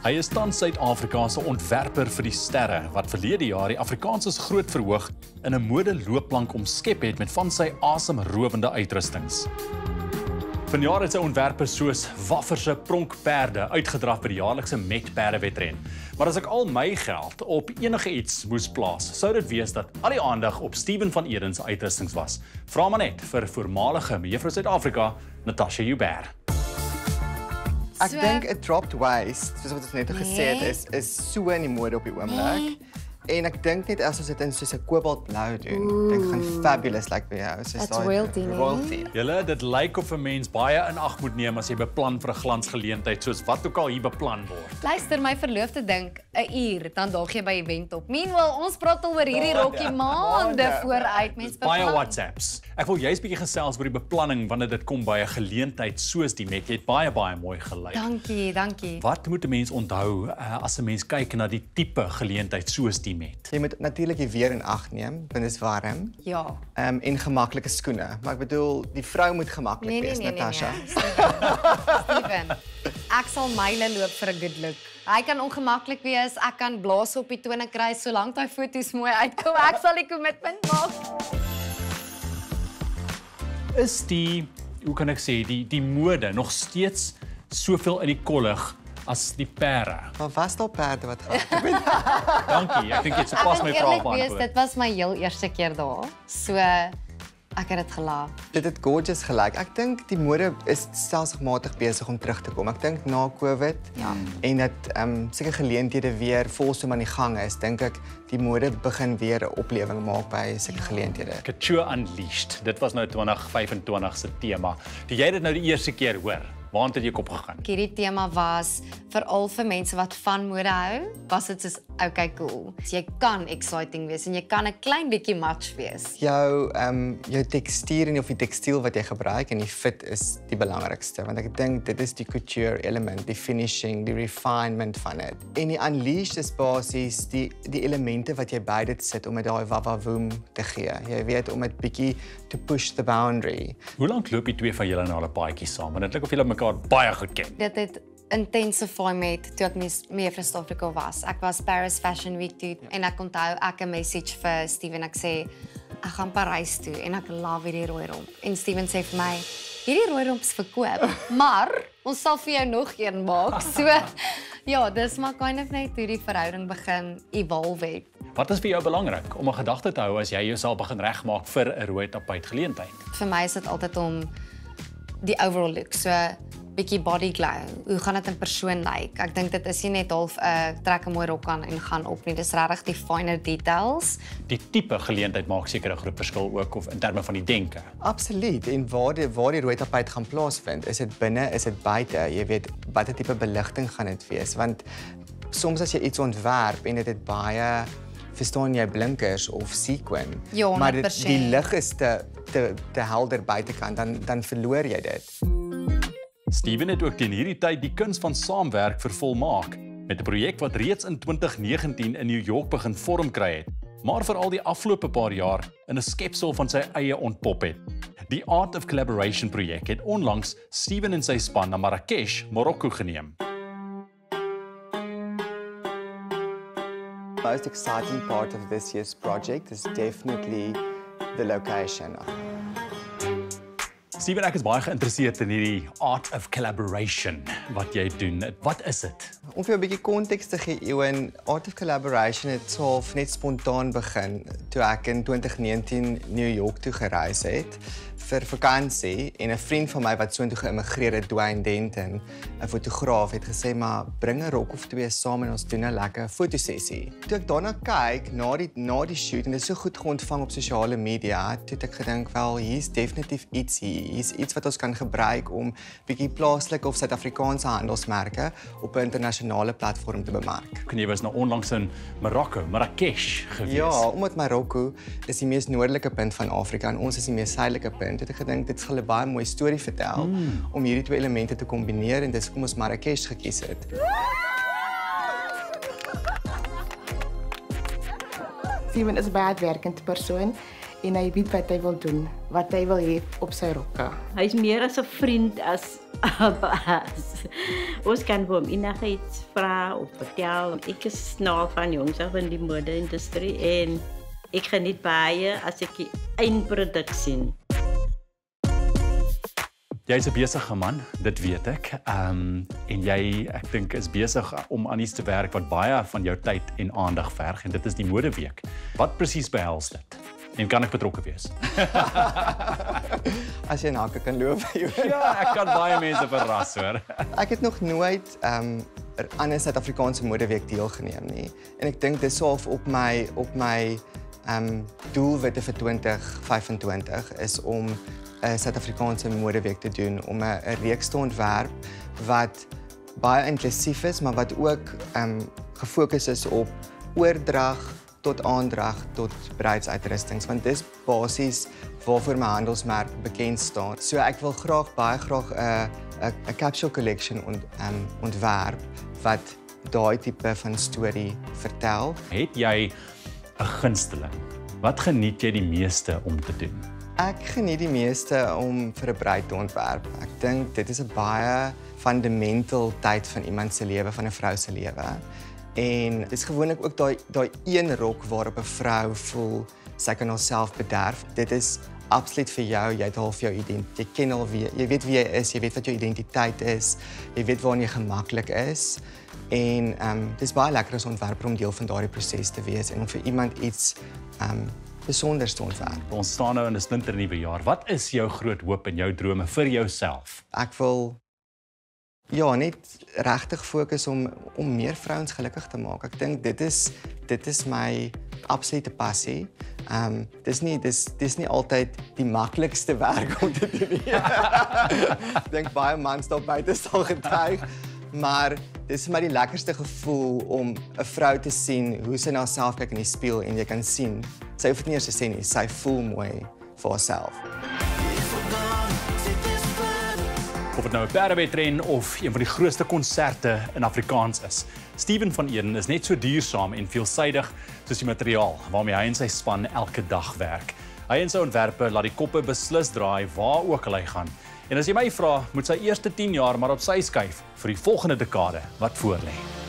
Hy is tans Suid-Afrika se ontwerper vir die sterre, wat verlede jaar die Afrikaners groot verhoog in 'n modelooplank omskep het met van sy asemrowende uitrustings. Vanjaar het sy ontwerpe soos Wafferse pronkperde uitgedraf by die jaarlikse Met-perdewedren. Maar as ek al my geld op enige iets moes plaas, sou dit wees dat al die aandag op Steven van Eden se uitrustings was. Vra maar net vir voormalige mevrou Suid-Afrika, Natasha Joubert. Ek dink 'n dropped waist, soos wat ons net gesê het, is so in die mode op die oomblik. En ek dink net as ons dit in soos 'n kobaltblou doen, dink gaan fabulous lyk by jou. That's royalty. Julle, dit lyk of 'n mens baie in ag moet neem as jy beplan vir 'n glansgeleentheid soos wat ook al hier beplan word. Luister, my verloofde dink 'n uur, dan daag jy by 'n event op. Meanwhile, ons praat al oor hierdie rokkie maande vooruit, mense beplan. Baie WhatsApps. Ek wil juist bietjie gesels oor die beplanning wanneer dit kom by 'n geleentheid soos die Met. Jy het baie mooi gelyk. Dankie. Wat moet 'n mens onthou as 'n mens kyk na die tipe geleentheid soos die Met? Jy moet natuurlik die weer in ag neem, want dit is warm. Ja. En gemaklike skoene. Maar ek bedoel, die vrou moet gemaklik wees, Natasha. Steven, ek sal myle loop vir 'n good look. Hy kan ongemaklik wees, ek kan blaas op die tone kry, solank hy foto's mooi uitkom. Ek sal die kommitment maak. Is hoe kan ek sê, die mode nog steeds soveel in die kollig as die perde? Maar was daar perde wat gehad? Dankie, ek dink jy het sopas my vraag beantwoord. Dit was my heel eerste keer daar. So ek het dit gelaat. Dit het gorgeous gelyk. Ek dink die mode is stelselmatig besig om terug te kom. Ek dink na COVID en dat sulke geleenthede weer volstom aan die gang is, dink ek die mode begin weer 'n oplewing maak by sulke geleenthede. Couture Unleashed. Dit was nou 2025 se tema. Jy het dit nou die eerste keer hoor. Waarheen het jy kop gegaan? Hierdie tema was veral vir mense wat van mode hou, was dit soos okay cool. So jy kan exciting wees en jy kan 'n klein bietjie match wees. Jou tekstuur en of die tekstiel wat jy gebruik en die fit is die belangrikste, want ek dink dit is die couture element, die finishing, die refinement van dit. En die unleashed is basies die elemente wat jy by dit sit om met daai wawavoom te gee. Jy weet, om dit bietjie to push the boundary. Hoe lank loop die twee van julle na 'n paadjie saam? Want dit lyk of julle mekaar baie goed ken. Dit het intensify met toe ek mevrou Suid-Afrika was. Ek was Paris Fashion Week toe en ek onthou ek 'n message vir Steven. Ek sê ek gaan Parys toe en ek love hierdie rooi romp. En Steven sê vir my, hierdie rooi romp is verkoop, maar ons sal vir jou nog een maak. So ja, dis maar kind of net hoe die verhouding begin evolve het. Wat is vir jou belangrik om 'n gedagte te hou as jy jouself begin regmaak vir 'n rooi tapuit geleentheid? Vir my is dit altyd om die overall look, so bietjie body glow. Hoe gaan dit in persoon lyk? Ek dink dit is nie net half 'n trek 'n mooi rok aan en gaan op nie. Dis regtig die finer details. Die tipe geleentheid maak seker 'n groot verskil ook of in terme van die denke. Absoluut. En waar die rooi tapuit gaan plaasvind, is dit binne, is dit buite? Jy weet watter tipe beligting gaan dit wees? Want soms as jy iets ontwerp en dit het baie verstaan jy blinkers of sequin, ja, maar die lig is te helder buitekant, dan verloor jy dit. Steven het ook teen hierdie tyd die kuns van saamwerk vervolmaak met 'n projek wat reeds in 2019 in New York begin vorm kry het, maar veral die afgelope paar jaar in 'n skepsel van sy eie ontpop het. Die Art of Collaboration projek het onlangs Steven en sy span na Marrakesh, Marokko geneem. The most exciting part of this year's project is definitely the location. Steven, ek is baie geïnteresseerd in hierdie Art of Collaboration wat jy doen. Wat is dit? Om vir 'n bietjie konteks te gee, Ewan, Art of Collaboration het self net spontaan begin toe ek in 2019 New York toe gereis het vir vakansie en 'n vriend van my wat soontoe geïmmigreer het, Dwayne Denton, 'n fotograaf, het gesê maar bring 'n rok of twee saam en ons doen 'n lekker fotosessie. Toe ek daarna kyk na die shoot en dit is so goed ontvang op sosiale media, toe het ek gedink wel hier's definitief iets hier. Hier's iets wat ons kan gebruik om bietjie plaaslike of Suid-Afrikaanse handelsmerke op 'n internasionale platform te bemark. Jy was nou onlangs in Marokko, Marrakesh gewees. Ja, omdat Marokko is die mees noordelike punt van Afrika en ons is die mees suidelike punt. Het ek gedink dit gaan 'n baie mooi storie vertel om hierdie twee elemente te kombineer en dis hoekom ons Marrakesh gekies het. Steven is 'n baie uitwerkende persoon en hy weet wat hy wil doen, wat hy wil hê op sy rokke. Hy is meer as 'n vriend as 'n baas. Ons kan vir hom enigiets vra of vertel. Ek is nou van jongs af in die mode-industrie en ek geniet baie as ek die eindproduk sien. Jy is 'n besige man, dit weet ek. En jy, ek dink, is besig om aan iets te werk wat baie van jou tyd en aandag verg en dit is die Modeweek. Wat presies behels dit? En kan ek betrokke wees? As jy na kan loop. Ja, ek kan baie mense verras, hoor. Ek het nog nooit aan 'n Suid-Afrikaanse Modeweek deelgeneem nie. En ek dink dis half op my doelwitte vir 2025 is om 'n Suid-Afrikaanse Modeweek te doen, om 'n reeks te ontwerp wat baie inklusief is, maar wat ook gefokus is op oordrag tot aandrag tot bruidsuitrustings, want dis basies waarvoor my handelsmerk bekend staan. So ek wil baie graag 'n capsule collection ontwerp wat daai tipe van storie vertel. Het jy 'n gunsteling? Wat geniet jy die meeste om te doen? Ek geniet die meeste om vir 'n bruid te ontwerp. Ek dink dit is 'n baie fundamental tyd van iemand se lewe, van 'n vrou se lewe. En dit is gewoonlik ook daai een rok waarop 'n vrou voel sy kan haarself bederf. Dit is absoluut vir jou. Jy het half jou identiteit. Jy ken al wie jy weet wie jy is, jy weet wat jou identiteit is, jy weet waarin jy gemaklik is. En dit is baie lekker as ontwerper om deel van daardie proses te wees en om vir iemand iets besonders te ontwerp. Ons staan nou in 'n splinternuwe jaar. Wat is jou groot hoop en jou drome vir jouself? Ek wil net regtig fokus om meer vrouens gelukkig te maak. Ek dink dit is my absolute passie. Dis nie altyd die maklikste werk om te doen nie. Ek dink baie mans daar buite sal getuig, maar dis vir my die lekkerste gevoel om 'n vrou te sien hoe sy na haarself kyk in die spieël en jy kan sien, sy hoef dit nie eers te sê nie, sy voel mooi vir haarself. Of dit nou 'n perdewedren of een van die grootste konserte in Afrikaans is. Steven van Eden is net so duursaam en veelsidig soos die materiaal waarmee hy en sy span elke dag werk. Hy en sy ontwerpe laat die koppe beslis draai waar ook al hy gaan. En as jy my vra, moet sy eerste 10 jaar maar op sy skuif vir die volgende dekade wat voorlê.